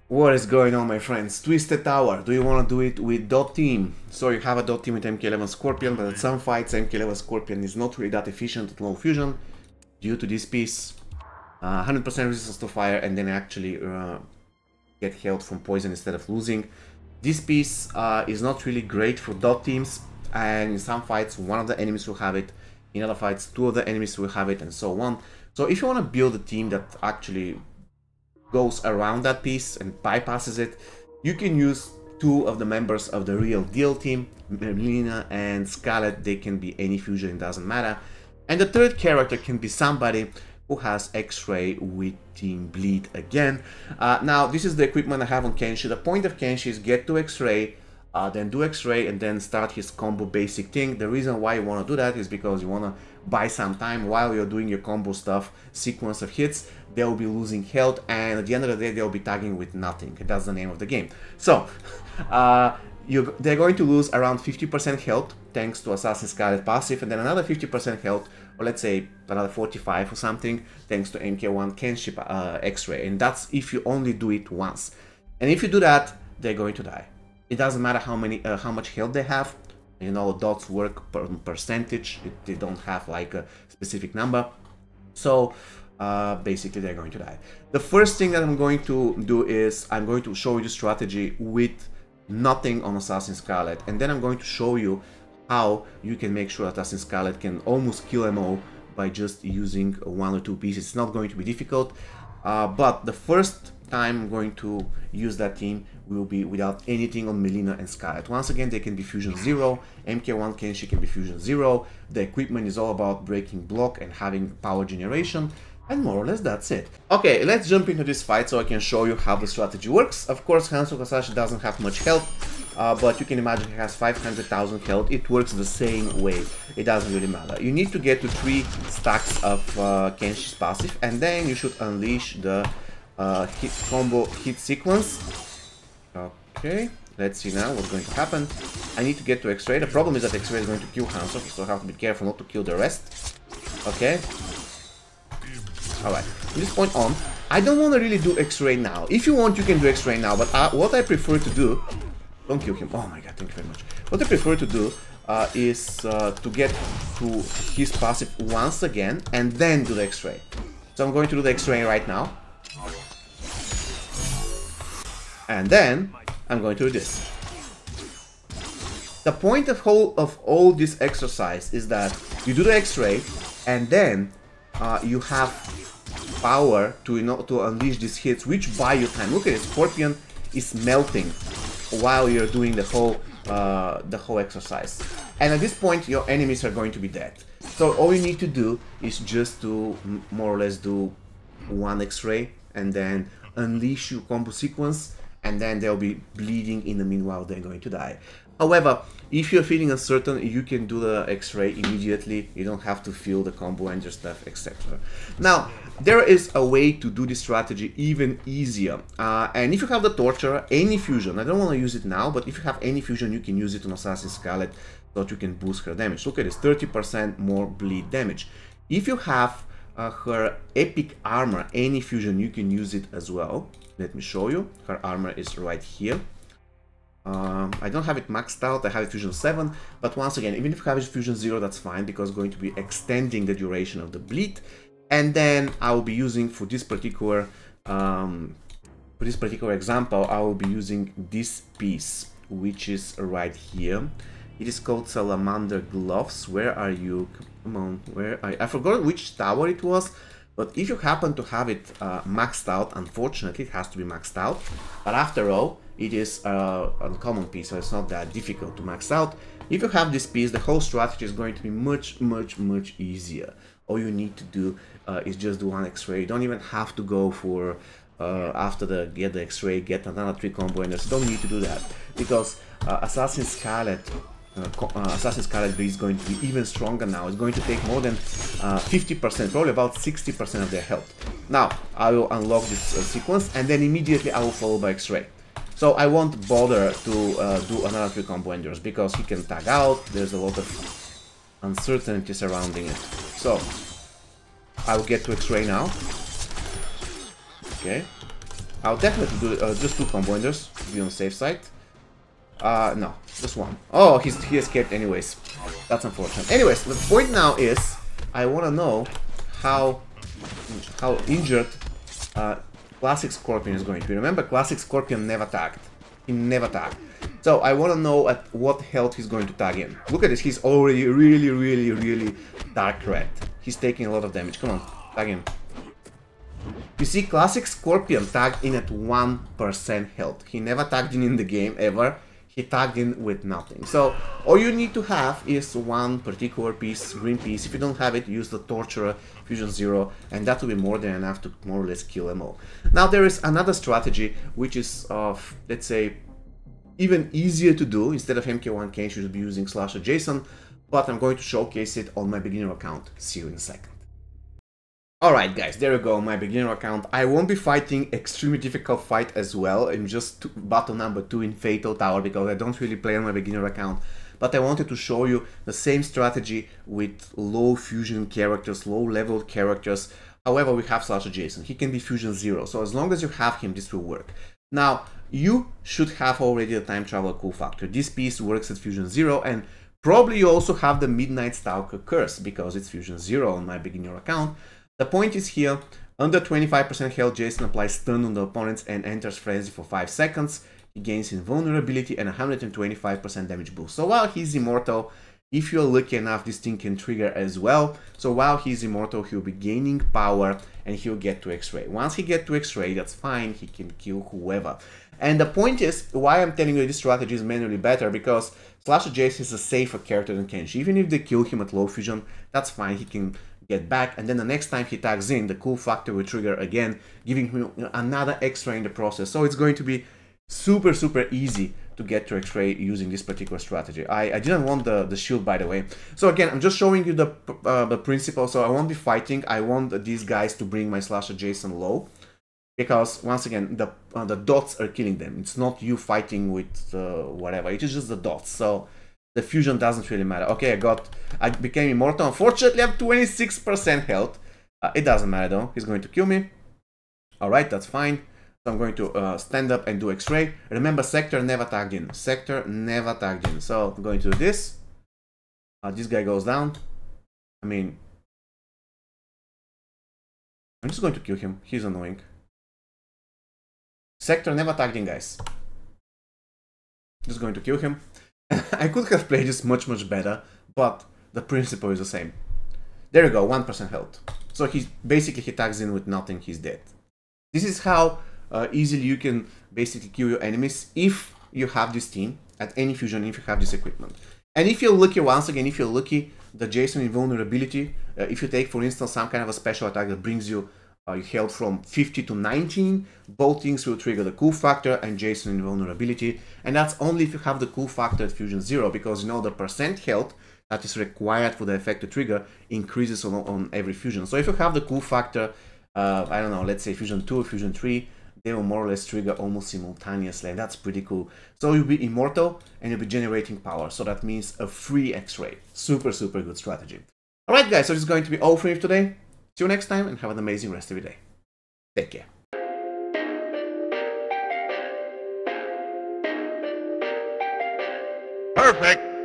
What is going on, my friends? Twisted Tower. Do you want to do it with dot team? So you have a dot team with MK11 Scorpion, but at some fights MK11 Scorpion is not really that efficient at low fusion due to this piece. 100% resistance to fire, and then actually get healed from poison instead of losing. This piece is not really great for dot teams, and in some fights one of the enemies will have it, in other fights two of the enemies will have it, and so on. So if you want to build a team that actually goes around that piece and bypasses it, you can use two of the members of the real deal team, Melina and Scarlet. They can be any fusion, it doesn't matter. And the third character can be somebody who has X-Ray with Team Bleed again. Now, this is the equipment I have on Kenshi. The point of Kenshi is get to X-Ray, then do X-Ray, and then start his combo basic thing. The reason why you want to do that is because you want to buy some time while you're doing your combo stuff, sequence of hits. They'll be losing health, and at the end of the day, they'll be tagging with nothing. That's the name of the game. So, they're going to lose around 50% health thanks to Assassin's Scarlet passive, and then another 50% health, or let's say another 45 or something, thanks to MK1 Kenshi X-Ray. And that's if you only do it once. And if you do that, they're going to die. It doesn't matter how much health they have. You know, dots work per percentage. They don't have like a specific number. So basically they're going to die. The first thing that I'm going to do is I'm going to show you the strategy with nothing on Assassin's Scarlet, and then I'm going to show you how you can make sure Assassin's Scarlet can almost kill them all by just using one or two pieces. It's not going to be difficult, but the first time I'm going to use that team will be without anything on Melina and Scarlet. Once again, they can be Fusion 0, MK1 Kenshi can be Fusion 0, the equipment is all about breaking block and having power generation, and more or less that's it. Okay, let's jump into this fight so I can show you how the strategy works. Of course, Hanzo Hasashi doesn't have much health, but you can imagine he has 500,000 health. It works the same way. It doesn't really matter. You need to get to 3 stacks of Kenshi's passive, and then you should unleash the hit sequence. Okay, let's see now what's going to happen. I need to get to X-Ray. The problem is that X-Ray is going to kill Hanzo, so I have to be careful not to kill the rest. Okay. Alright, from this point on, I don't want to really do X-Ray now. If you want, you can do X-Ray now, but what I prefer to do... Don't kill him. Oh my god, thank you very much. What I prefer to do is to get to his passive once again, and then do the X-Ray. So I'm going to do the X-Ray right now. And then, I'm going to do this. The point of all this exercise is that you do the X-Ray, and then you have power to unleash these hits, which buy you time. Look at it, Scorpion is melting while you're doing the whole exercise, and at this point your enemies are going to be dead. So all you need to do is just to more or less do one X-Ray and then unleash your combo sequence, and then they'll be bleeding in the meanwhile. They're going to die. However, if you're feeling uncertain, you can do the X-Ray immediately. You don't have to feel the combo and your stuff, etc. Now, there is a way to do this strategy even easier. And if you have the Torture, any fusion, I don't want to use it now, but if you have any fusion, you can use it on Assassin's Scarlet so that you can boost her damage. Look at this, 30% more bleed damage. If you have her epic armor, any fusion, you can use it as well. Let me show you. Her armor is right here. I don't have it maxed out, I have it Fusion 7, but once again, even if you have it Fusion 0, that's fine, because it's going to be extending the duration of the bleed. And then I will be using, for this particular example, I will be using this piece, which is right here. It is called Salamander Gloves. Where are you? Come on, where are you? I forgot which tower it was. But if you happen to have it maxed out, unfortunately it has to be maxed out. But after all, it is a uncommon piece, so it's not that difficult to max out. If you have this piece, the whole strategy is going to be much easier. All you need to do is just do one X-Ray. You don't even have to go for, after get the X-Ray, get another 3 combo enders. You don't need to do that, because Assassin's Scarlet is going to be even stronger now. It's going to take more than 50%, probably about 60% of their health. Now, I will unlock this sequence, and then immediately I will follow by X-Ray. So I won't bother to do another 3 combo enders, because he can tag out, there's a lot of uncertainty surrounding it. So, I will get to X-Ray now. Okay. I'll definitely do just 2 combo enders to be on the safe side. No, just 1. Oh, he escaped anyways. That's unfortunate. Anyways, the point now is I want to know how injured Classic Scorpion is going to be. Remember, Classic Scorpion never tagged. He never tagged. So I want to know at what health he's going to tag in. Look at this, he's already really dark red. He's taking a lot of damage. Come on, tag him. You see, Classic Scorpion tagged in at 1% health. He never tagged in the game ever. He tagged in with nothing. So all you need to have is one particular piece, green piece. If you don't have it, use the Torturer Fusion 0, and that will be more than enough to more or less kill them all. Now there is another strategy which is let's say even easier to do. Instead of MK1K, you should be using Slasher Jason, but I'm going to showcase it on my beginner account. See you in a second. Alright guys, there you go, my beginner account. I won't be fighting extremely difficult fight as well. I'm just battle number 2 in Fatal Tower because I don't really play on my beginner account. But I wanted to show you the same strategy with low fusion characters, low level characters. However, we have Slasher Jason. He can be fusion 0, so as long as you have him, this will work. Now, you should have already the time travel cool factor. This piece works at fusion 0, and probably you also have the Midnight Stalker curse because it's fusion 0 on my beginner account. The point is here, under 25% health, Jason applies stun on the opponents and enters frenzy for 5 seconds. He gains invulnerability and 125% damage boost. So while he's immortal, if you're lucky enough, this thing can trigger as well. So while he's immortal, he'll be gaining power and he'll get to X-Ray. Once he gets to X-Ray, that's fine, he can kill whoever. And the point is, why I'm telling you this strategy is manually better, because Slasher Jason is a safer character than Kenshi. Even if they kill him at low fusion, that's fine, he can get back, and then the next time he tags in, the cool factor will trigger again, giving him another X-Ray in the process. So it's going to be super easy to get to X-Ray using this particular strategy. I didn't want the shield, by the way. So again, I'm just showing you the principle. So I won't be fighting. I want these guys to bring my Slasher Jason low, because once again, the dots are killing them. It's not you fighting with whatever. It is just the dots. So the fusion doesn't really matter. Okay, I became immortal. Unfortunately, I have 26% health. It doesn't matter though. He's going to kill me. Alright, that's fine. So I'm going to stand up and do X-Ray. Remember, Sector never tagged in. Sector never tagged in. So I'm going to do this. This guy goes down. I mean, I'm just going to kill him. He's annoying. Sector never tagged in, guys. Just going to kill him. I could have played this much better, but the principle is the same. There you go, 1% health. So he tags in with nothing, he's dead. This is how easily you can basically kill your enemies if you have this team at any fusion, if you have this equipment. And if you're lucky, once again, if you're lucky, the Jason invulnerability, if you take, for instance, some kind of a special attack that brings you your health from 50 to 19, both things will trigger the cool factor and Jason invulnerability. And that's only if you have the cool factor at fusion 0, because you know the percent health that is required for the effect to trigger increases on every fusion. So if you have the cool factor, I don't know, let's say fusion 2 or fusion 3, they will more or less trigger almost simultaneously, and that's pretty cool. So you'll be immortal and you'll be generating power, so that means a free X-Ray. Super good strategy. Alright guys, so this is going to be all for you today. See you next time and have an amazing rest of your day. Take care. Perfect.